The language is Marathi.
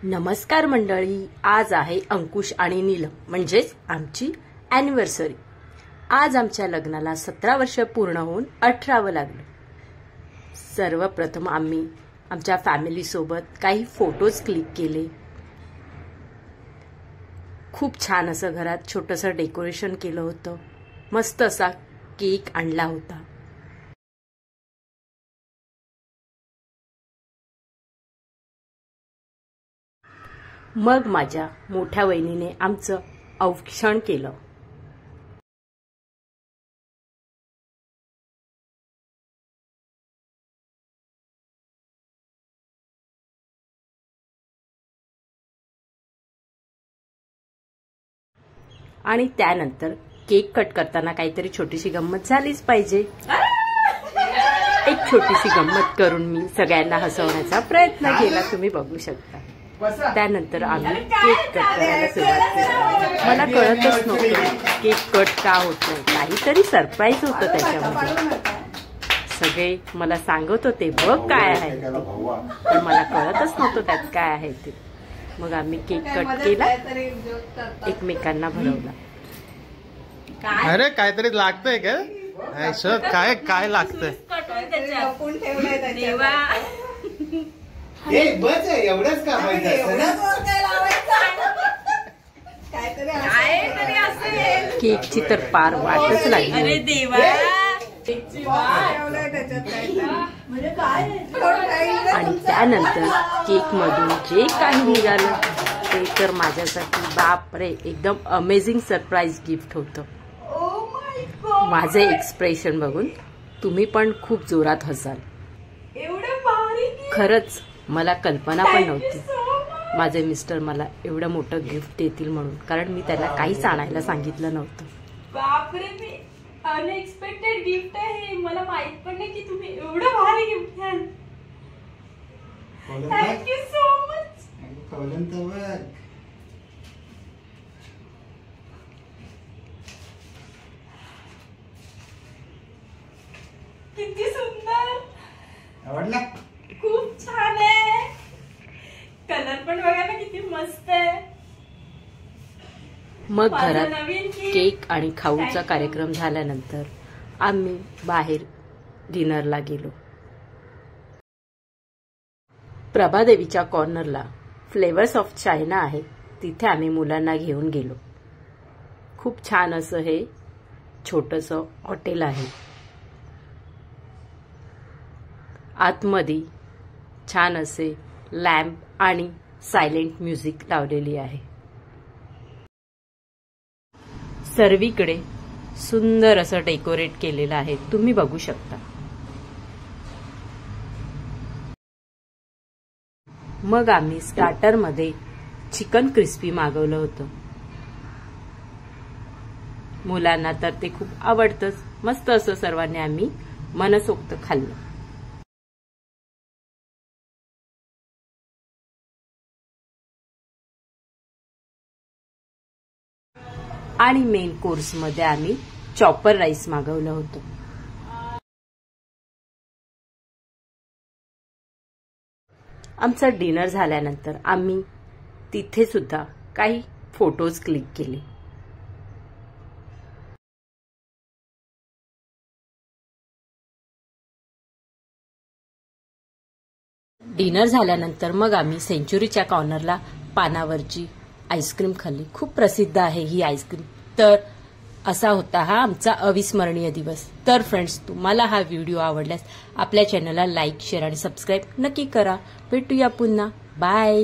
नमस्कार मंडळी, आज आहे अंकुश आणि नीलम म्हणजेच आमची अॅनिव्हर्सरी। आज आमच्या लग्नाला 17 वर्ष पूर्ण होऊन 18वे लागलं। सर्वप्रथम आम्ही आमच्या फॅमिली सोबत काही फोटोज क्लिक केले। खूप छान असं घरात छोटंसं डेकोरेशन केलं होतं। मस्त असा केक आणला होता। मग माझ्या मोठ्या वहिनीने आमचं औक्षण केलं। आणि त्यानंतर केक कट करताना काहीतरी छोटीशी गंमत झालीच पाहिजे। एक छोटीशी गंमत करून मी सगळ्यांना हसवण्याचा प्रयत्न केला, तुम्ही बघू शकता। त्यानंतर आम्ही केक कट करायला सुरुवात केली। मला कळतच नव्हतं केक कट का होत नाही, काहीतरी सरप्राईज होतं त्याच्यामध्ये। सगळे मला सांगत होते बघ काय आहे ते, पण मला कळतच नव्हतं त्यात काय आहे ते। मग आम्ही केक कट केला, एकमेकांना भरवला। अरे काहीतरी लागतंय का? काय काय लागतंय? एवढंच का केकची तर पार वाटच लागली। अरे देवा, आणि त्यानंतर केक मधून जे काही निघालं ते तर माझ्यासाठी बापरे एकदम अमेझिंग सरप्राईज गिफ्ट होतं। माझे एक्सप्रेशन बघून तुम्ही पण खूप जोरात हसाल। खरंच मला कल्पना पण नव्हती माझे मिस्टर मला एवढं मोठं गिफ्ट देतील म्हणून, कारण मी त्याला काहीच आणायला सांगितलं नव्हतं। बापरे, मी अनएक्सपेक्टेड गिफ्ट आहे। मला माहित पण नाही की तुम्ही एवढं भारी गिफ्ट द्याल। Thank you so much. किती सुंदर, आवडला? खूप छान आहे। कलर पण बघा ना किती मस्त आहे। मग घरात केक आणि खाऊचा कार्यक्रम झाल्यानंतर आम्ही बाहेर डिनरला गेलो। प्रभादेवीच्या कॉर्नरला फ्लेवर्स ऑफ चायना आहे, तिथे आम्ही मुलांना घेऊन गेलो। खूप छान असं हे छोटंसं हॉटेल आहे। आतमध्ये छान असे लॅम्प आणि सायलेंट म्युझिक लावलेली आहे। सर्वीकडे सुंदर असं डेकोरेट केलेलं आहे, तुम्ही बघू शकता। मग आम्ही स्टार्टरमध्ये चिकन क्रिस्पी मागवलं होतं। मुलांना तर ते खूप आवडतंच। मस्त असं सर्वांनी आम्ही मनसोक्त खाल्लं। आणि मेन कोर्स मध्ये आम्ही चॉपर राईस मागवलं होतं। आमचं डिनर झाल्यानंतर आम्ही तिथे सुद्धा काही फोटोज क्लिक केले। डिनर झाल्यानंतर मग आम्ही सेंचुरीच्या कॉर्नरला पानावरची आईस्क्रीम खाल्ली। खूप प्रसिद्ध आहे ही आईस्क्रीम। तर असा होता हा आमचा अविस्मरणीय दिवस। तर फ्रेंड्स, तुम्हाला हा व्हिडिओ आवडल्यास आपल्या चॅनलला लाईक, शेअर आणि सबस्क्राईब नक्की करा। भेटूया पुन्हा, बाय।